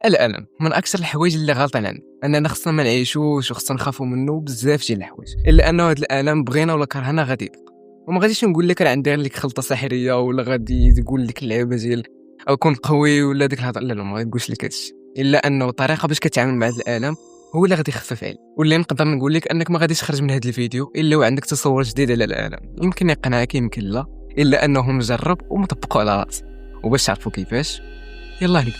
الألم من أكثر الحوايج اللي غالطين عندنا، أننا خصنا ما نعيشوش وخصنا نخافوا منه بزاف ديال الحوايج، إلا أنه هذا الألم بغينا ولا كرهنا غادي يبقى. وما غاديش نقول لك راه ندير لك خلطة سحرية ولا غادي تقول لك اللعبة ديال أو كون قوي ولا ديك الهضرة، لا ما غنقولش لك هادشي، إلا أنه الطريقة باش كتعامل مع هذا الألم هو اللي غادي يخفف عليك. واللي نقدر نقول لك أنك ما غاديش تخرج من هذا الفيديو إلا وعندك تصور جديد على الألم، يمكن يقنعك يمكن لا، إلا أنه مجرب ومطبقه على راسك. وباش تعرفوا كيفاش يلا نبدا.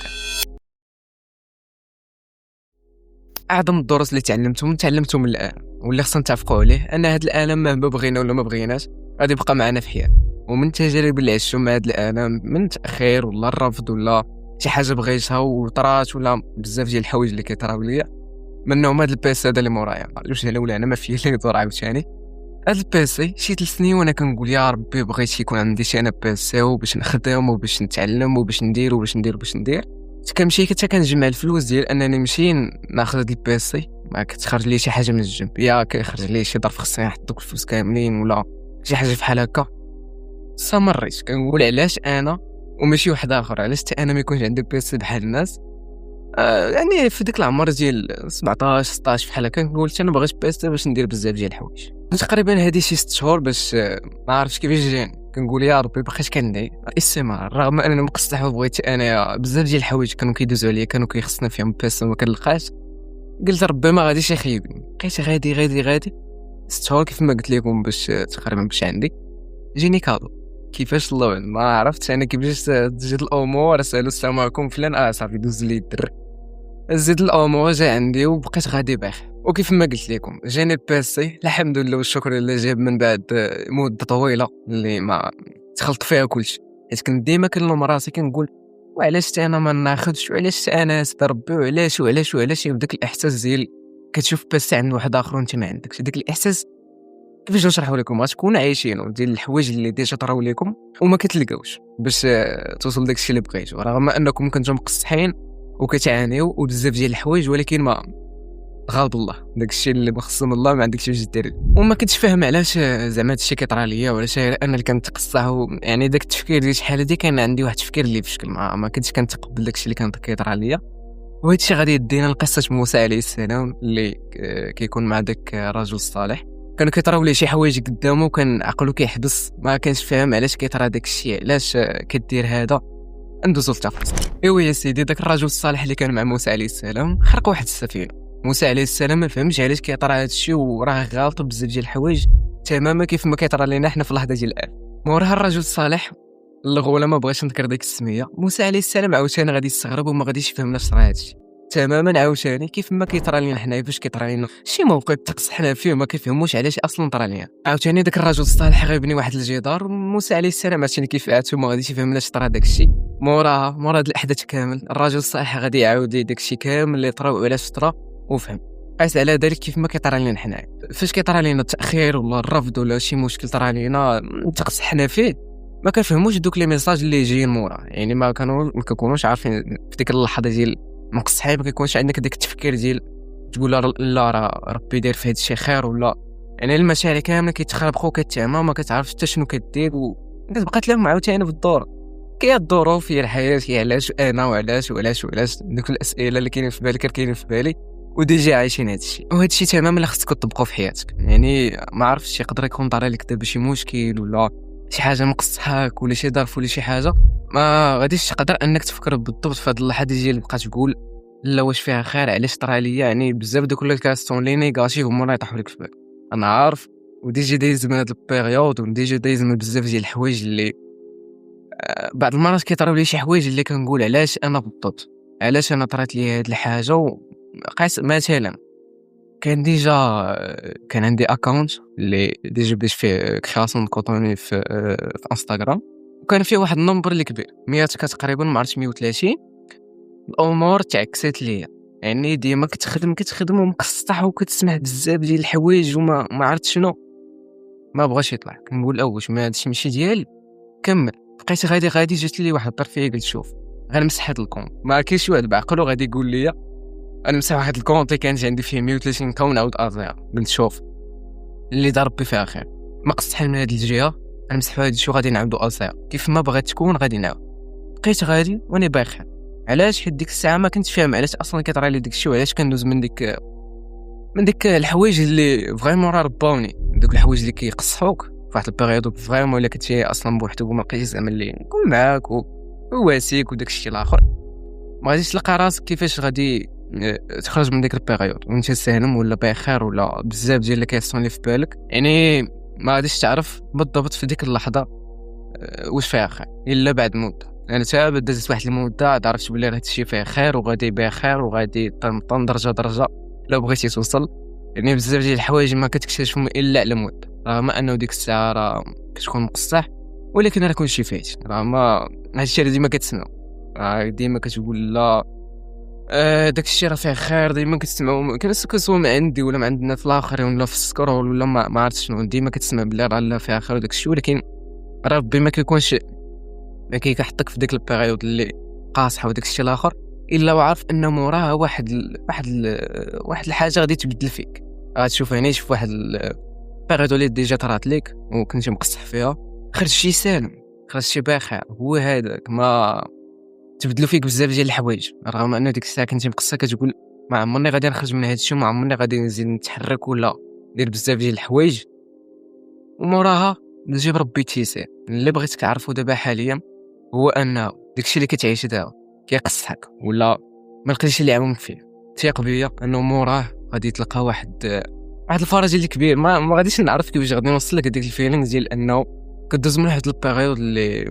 اعظم الدروس اللي تعلمتهم من الالم واللي خصنا نتفقوا عليه ان هذا الالم مهما بغينا ولا ما بغيناش غادي يبقى معنا في حياتنا. ومن التجارب اللي عشتهم مع هذا الالم من تاخير ولا الرفض ولا شي حاجه بغيتها وطرات ولا بزاف ديال الحوايج اللي كيطراو ليا، منهم هذا البيس هذا اللي مورايا جوج الاولى انا ما فيه اللي يدور عاوتاني. هذا البيسي شي 3 سنين وانا كنقول يا ربي بغيت يكون عندي شي انا بيسي وباش نخدم وباش نتعلم وباش ندير وباش ندير وباش ندير. كنمشي حتى كنجمع الفلوس ديال انني نمشي ناخذ هاد البيسي، ما كتخرج لي شي حاجه من الجنب، يا كيخرج لي شي ظرف خصني نحط دوك الفلوس كاملين ولا شي حاجه بحال هكا. استمريت كنقول علاش انا وماشي واحد اخر، علاش حتى انا ما يكونش عندي بيسي بحال الناس. يعني في ديك العمر ديال 17 16 بحال هكا كنقول انا بغيت بيسي باش ندير بزاف ديال الحوايج. تقريبا هادي شي 6 شهور باش ما عرفتش كيفاش جاني، كنقول يا ربي بقيت كندعي الاستمرار رغم انني مقصح وبغيت انا بزاف ديال الحوايج كانوا كيدوزوا عليا كانوا كيخصني فيهم بيس وما كنلقاش. قلت ربي ما غاديش يخيبني، بقيت غادي 6 شهور كيف ما قلت لكم باش تقريبا باش عندي جيني كادو. كيفاش الله أعلم ما عرفتش انا كيفاش تجد الامور. سالوا السلام عليكم فلان صافي دوز لي الدر زيد الامور جا عندي وبقيت غادي باخ. وكيف ما قلت لكم جاني البيسي الحمد لله والشكر لله جاب من بعد مده طويله اللي ما تخلط فيها كلشي، حيت كنت ديما كنلوم راسي كنقول وعلاش انا ما ناخذش وعلاش انا سد ربي وعلاش بداك الاحساس ديال كتشوف بيسي عند واحد اخر وانت ما عندكش داك الاحساس. كيفاش نشرحوا لكم غتكونوا عايشينو ديال الحوايج اللي ديجا طراو لكم وما كتلقاوش باش توصل داكشي اللي بغيتو، رغم انكم كنتو مقصحين وكتعانيو وبزاف ديال الحوايج ولكن ما غالب الله داكشي اللي مخصم الله ما عندكش باش دير. وما كنتش فاهم علاش زعما هادشي كيطرا ليا وعلاش انا اللي كنتقصح يعني داك التفكير ديال شحال هادي كان عندي واحد التفكير اللي بشكل ما كنتش كنتقبل داكشي اللي كان كيطرا ليا. وهادشي غادي يدينا لقصه موسى عليه السلام اللي كيكون مع داك الرجل الصالح. كانوا كيطراو ليه شي حوايج قدامه وكان عقلو كيحبس ما كانش فاهم علاش كيطرا داكشي علاش كدير هذا. ندوزو للتفاصيل. ايوا يا سيدي داك الرجل الصالح اللي كان مع موسى عليه السلام خرق واحد السفينه. موسى عليه السلام ما فهمش علاش كيطرا هادشي وراه غالط بزاف ديال الحوايج تماما كيف ما كيطرا لينا حنا في اللحظه ديال الان. موراها الرجل الصالح الغوله ما بغاش نذكر ديك السميه. موسى عليه السلام عاوتاني غادي يستغرب وما غاديش يفهم نفس راه هادشي تماما عاوتاني كيف ما كيطرا لينا حنايا فاش كيطرا لينا شي موقف تقصحنا فيه وما كيفهموش علاش اصلا طرا لينا. عاوتاني داك الرجل الصالح غيبني واحد الجدار موسى عليه السلام عاوتاني كيف عاتو ما غاديش يفهم علاش طرا داكشي. مورا هاد الاحداث كامل الرجل الصالح غادي يعاود داكشي كامل اللي طرا وعلاش طرا وفهم. قيس على ذلك كيف ما كيطرا لينا حنايا فاش كيطرا لينا التاخير ولا الرفض ولا شي مشكل طرا لينا تقصحنا فيه ما كنفهموش دوك لي ميساج اللي جايين مورا. يعني ما كنكونوش عارفين في ديك اللحظه ديال مقصحي ما كيكونش عندك داك التفكير ديال تقول لا راه ربي داير في هذا الشيء خير ولا يعني المشاعر كامله كيتخربقوا كتعمى وما كتعرفش حتى شنو كدير وكتبقى تلام عاوتاني في الدور كي الظروف هي الحياه هي علاش انا وعلاش دوك الاسئله اللي كاينين في بالك كاينين في بالي وديجا عايشين هذا الشيء. وهذا الشيء تماما اللي خصك تطبقه في حياتك. يعني ما عرفتش يقدر يكون طرا لك دابا شي مشكل ولا شي حاجه مقصحاك ولا شي ظرف ولا شي حاجه ما غاديش تقدر انك تفكر بالضبط في هذه اللحظه ديال بقى تقول لا واش فيها خير علاش طرا ليا. يعني بزاف دوك الكاستون لي نيجاتيف هما اللي يطيحوا لك في بالك. انا عارف وديجا دايز من هاد البيريود وديجا دايز من بزاف ديال الحوايج اللي بعض المرات كيطراو لي شي حوايج اللي كنقول علاش انا بالضبط علاش انا طرات لي هاد الحاجه. وقيس مثلا كان عندي اكونت اللي ديجا بديت فيه كرياسيون كوطوني في انستغرام وكان فيه واحد النمبر اللي كبير 100 تقريبا ما عرفتش 130. الامور تعكست ليا يعني ديما كتخدم ومقصح وكتسمع بزاف ديال الحوايج وما عرفت شنو ما بغاش يطلع. كنقول واش ما هادشي ماشي ديالي كمل. بقيت غادي جات لي واحد الطرفيه قلت شوف غنمسح هاد الكونت ما كاينش شي واحد بعقلو غادي يقول لي انا مسح واحد الكونت اللي كانت عندي فيه 130 كون عاود ازير. قلت شوف اللي ضرب بي فيها خير ما قصح من هاد الجهه غنمسح هاد الشيء غادي نعاودو ازير كيف ما بغات تكون غادي نعاود. بقيت غادي وانا باخر علاش؟ حيت ديك الساعه ما كنتش فاهم علاش اصلا كيطرى لي داك الشيء، وعلاش كندوز من ديك الحوايج اللي فريمون راه رباوني، دوك الحوايج اللي كيقصحوك فواحد البيريود فريمون الا كنتي اصلا بوحدك وما لقيتيش زعما اللي يكون معاك وواسيك وداك الشيء الاخر، ما غاديش تلقى راسك كيفاش غادي تخرج من ديك البيريود وانت سالم ولا بخير ولا بزاف ديال الكيسيون اللي في بالك. يعني ما غاديش تعرف بالضبط في ديك اللحظه واش فيها خير الا بعد مده. يعني تا دازت واحد المده عاد عرفت بلي هذا الشيء فيه خير وغادي بخير وغادي تنطن درجه درجه لو بغيتي توصل. يعني بزاف ديال الحوايج ما كتكتشفهم الا على مده، رغم انه ديك الساعه راه كتكون مقصح، ولكن راه كلشي فايت. راه ما هادشي اللي ديما كتسمعو، ديما كتقول لا داك الشيء راه فيه خير، ديما كتسمعو كنسوا من عندي ولا من عند الناس الاخرين ولا في السكرول ولا ما عرفت شنو، ديما كتسمع بلي راه لا فيها خير وداك الشيء، ولكن راه ربي ما كيكونش ما كيحطك في ديك البيريود اللي قاصحه وداك الشيء الاخر الا وعارف انه موراها واحد الحاجه غادي تبدل فيك. غتشوف هنا شوف واحد البيريود اللي ديجا طرات ليك وكنتي مقصح فيها، خرج شي سالم، خرج شي بخير، هو هذاك ما تبدلوا فيك بزاف ديال الحوايج، رغم انه ديك الساعه كنتي مقصه كتقول ما عمرني غادي نخرج من هذا الشيء، ما عمرني غادي نزيد نتحرك ولا ندير بزاف ديال الحوايج. وموراها نجيب ربي تيسير. اللي بغيت تعرفوا دابا حاليا هو انه داكشي اللي كتعيش دابا كيقصحك ولا ما لقيتيش اللي يعاونك فيه، ثيق بيا انه موراه غادي تلقى واحد الفرج اللي كبير. ما غاديش نعرف كيفاش غادي نوصل لك ديك الفيلينغ ديال انه كدوز من واحد البيريود اللي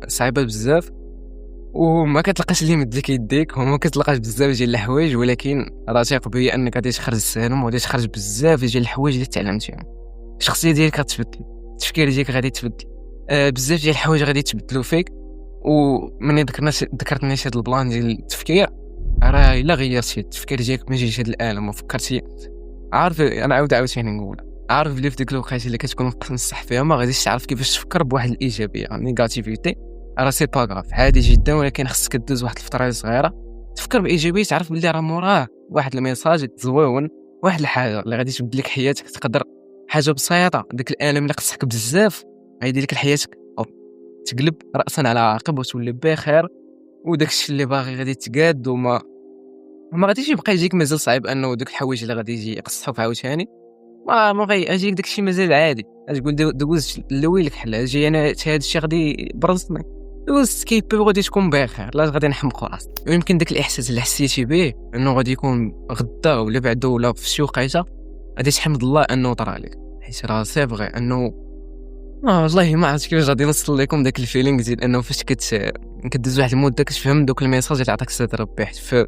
صعيبه بزاف وما كتلقاش اللي يمدلك يديك وما كتلقاش بزاف ديال الحوايج، ولكن راه ثيق بيا انك غادي تخرج سالم وغادي تخرج بزاف ديال الحوايج اللي تعلمتيهم. الشخصيه ديالك غتبدل، التفكير ديالك غادي يتبدل، بزاف ديال الحوايج غادي يتبدلوا فيك. ومن ذكرتني هذا البلان ديال التفكير، راه الا غيرتي التفكير ديالك ما جيش هذا العالم وفكرتي عارف، انا عاوتاني نقول عارف بلي في ديك الوقيته اللي كتكون مقنصح فيها ما غاديش تعرف كيفاش تفكر بواحد الايجابيه نيجاتيفيتي، راه سي با غاف عادي جدا، ولكن خصك دوز واحد الفتره صغيره تفكر بايجابيه، تعرف بلي راه موراه واحد الميساج زويون، واحد الحاجه اللي غادي تبدل لك حياتك. تقدر حاجه بسيطه داك الالم اللي قصحك بزاف غيدير لك حياتك تقلب راسا على عقب وتولي بخير، وداك الشيء اللي باغي غادي تقاد وما غاديش يبقى يجيك مازال صعيب انه دوك الحوايج اللي غادي يجي يقصحوك عاوتاني ما غيجيك داك الشيء مازال عادي. تقول دوزت لويلك حل اجي انا هذا الشيء غادي يبرزني، دوزت كيبي وغادي تكون بخير، لا غادي نحمق راسي. ويمكن داك الاحساس اللي حسيتي به انه غادي يكون غدا ولا بعده ولا في شي وقيته غادي تحمد الله انه طرا لك، حيت راه سي فغي انه والله ما عرفت كيفاش غادي نوصل لكم داك الفيلينغ ديال انه فاش كدوز واحد المده كتفهم دوك الميساج اللي عطاك السيد ربي. حيت في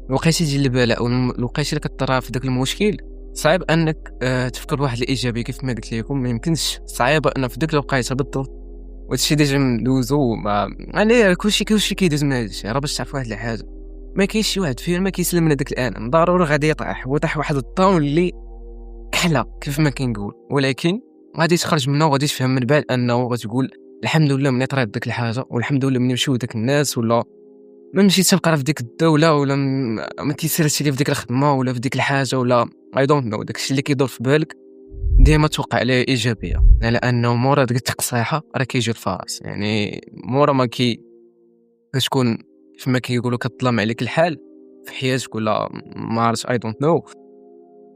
الوقيته ديال البلاء او الوقيته اللي كطرا في داك المشكل صعيب انك تفكر بواحد الايجابيه كيف ما قلت لكم، ما يمكنش، صعيبه انه في ديك الوقيته بالضبط وهادشي ديجا ندوزو يعني كلشي كيدوز من هادشي. راه باش تعرف واحد الحاجه، ما كاينش شي واحد فينا ما كيسلم من هذاك الان، ضروري غادي يطيح واحد الطون اللي كحله كيف ما كنقول، ولكن غادي تخرج منه وغادي تفهم من بعد انه غتقول الحمد لله مني طرات ديك الحاجه، والحمد لله مني مشيو داك الناس ولا ما مشيت تبقى في ديك الدوله ولا ما كيسيرش لي في ديك الخدمه ولا في ديك الحاجه ولا اي دونت نو. داكشي اللي كيدور في بالك ديما توقع عليه ايجابيه، على انه مورا ديك التقصيحه راه كيجي الفرج. يعني مورا ما كتكون كيف ما كيقولوا كتظلم عليك الحال في حياتك ولا ما عرفتش اي دونت نو،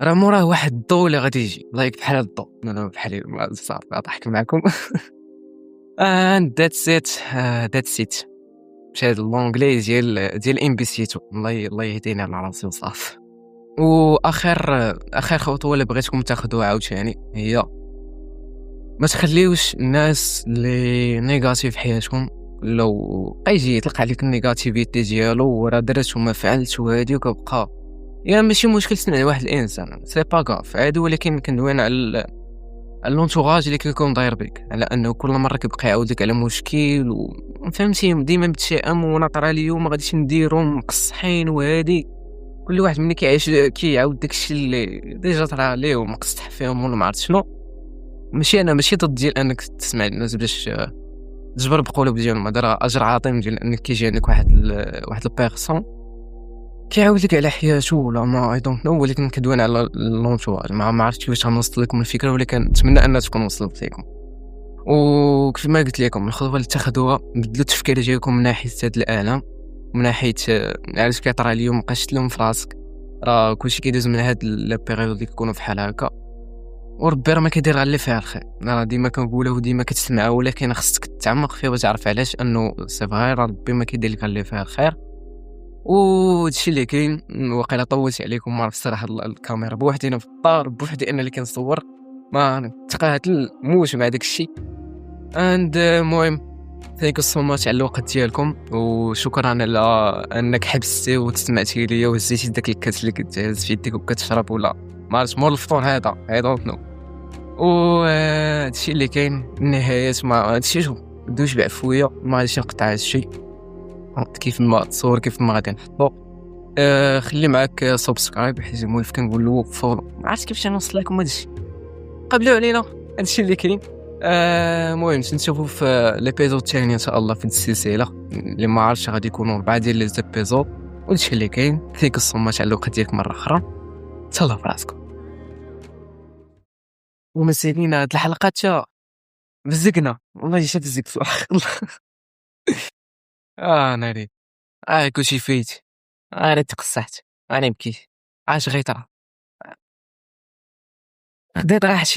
راه موراه واحد الضو اللي غادي يجي لايك بحال هاد الضو. انا بحالي صافي غنضحك معكم ذاتس ات مشى هاد اللونغلي ديال امبيسيتو. الله يهدينا على راسي وصافي. واخر خطوه اللي بغيتكم تاخذوها عاوتاني هي ما تخليوش الناس اللي نيجاتيف في حياتكم لو يجي يطلق عليك النيجاتيفيتي ديالو وراه درت وما فعلت وهادي وكبقى يعني ماشي مشكل تسمع لواحد الانسان سي با غاف عادي، ولكن كندوين على اللونتوراج اللي كيكون داير بك، على انه كل مره كيبقى يعاود لك على مشكل وفهمتي ديما متشائم وناطر اليوم ما غاديش نديرو مقصحين وهادي. كل واحد ملي كيعيش كيعاود داكشي اللي ديجا طرا ليه ومقصح فيهم ولا ما عرفت شنو. ماشي ضد ديال انك تسمع الناس باش تجبر بقلوب ديالهم، هذا راه اجر عظيم ديال انك كيجي عندك واحد البيرسون كيعاود لك على حياته ولا ما اي دونت نو، ولكن كدوين على اللونتوراج. ما عرفتش كيفاش غنوصل لكم الفكره، ولكن نتمنى انها تكون وصلت لكم. وكيف ما قلت لكم الخطوه اللي تاخذوها بدلوا التفكير ديالكم من ناحيه هذا العالم، من ناحية علاش كيطرى اليوم مابقاش تلوم في راسك، راه كلشي كيدوز من هاد البيريود اللي كيكونوا بحال هكا، وربي راه ما كيدير غير اللي فيها الخير. أنا راه ديما كنقولها وديما كتسمعها، ولكن خصك تتعمق فيها باش تعرف علاش، انه سي فغي راه ربي ما كيدير لك غير اللي فيها الخير. وهادشي اللي كاين. واقيلا طولت عليكم، ما عرفت الصراحه الكاميرا بوحدي انا في الدار، بوحدي انا اللي كنصور، ما تقاتل موش مع داك الشيء. المهم ثانك سو ماتش على الوقت ديالكم، وشكرا على انك حبستي وتسمعتي ليا وهزيتي داك الكاس اللي كتهز في يديك وكتشرب، ولا ما عرفتش مور الفطور هذا اي دونت نو. و هادشي اللي كاين النهاية. ما هادشي شوف دوش بعفوية، ما غاديش نقطع هادشي كيف ما تصور كيف ما غادي نحطو. خلي معاك سبسكرايب، حيت مولف كنقول له فولو، ما عرفتش كيفاش نوصل لكم هادشي، قبلوا علينا. هادشي اللي كاين. المهم نشوفوا في ليبيزود الثاني ان شاء الله في السلسله اللي ما عرفتش غادي يكونوا 4 ديال لي زيبيزود. وهادشي اللي كاين. ثيك الصمات على الوقت ديالك مره اخرى. تهلاو في راسكم. ومسالين هاد الحلقه تا مزقنا والله شاد الزق في الله. ناري. كلشي فايت. انا تقصحت. انا بكيت. اش غيطرا. خديت غير شي